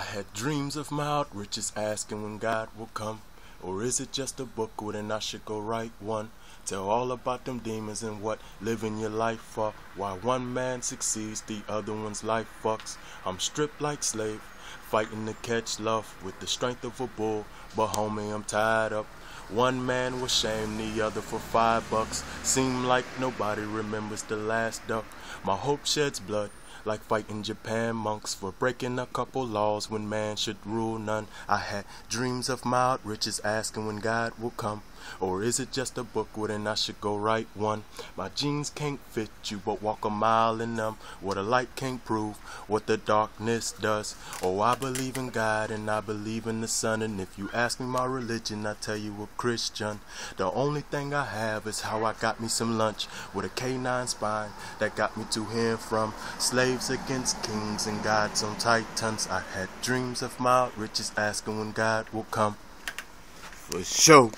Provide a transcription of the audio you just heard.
had dreams of mild riches, asking when God will come. Or is it just a book wherein I should go write one? Tell all about them demons and what living your life for. Why one man succeeds, the other one's life fucks. I'm stripped like slave, fighting to catch love with the strength of a bull. But homie, I'm tied up. One man will shame the other for $5. Seem like nobody remembers the last duck. My hope sheds blood like fighting Japan monks for breaking a couple laws when man should rule none. I had dreams of mild riches, asking when God will come. Or is it just a book wherein I should go write one? My jeans can't fit you, but walk a mile in them. What a light can't prove, what the darkness does. Oh, I believe in God and I believe in the Son. And if you ask me my religion, I tell you a Christian. The only thing I have is how I got me some lunch with a K9 spine that got me to here and from. Slaves against kings and gods on titans. I had dreams of mild riches, asking when God will come. For sure.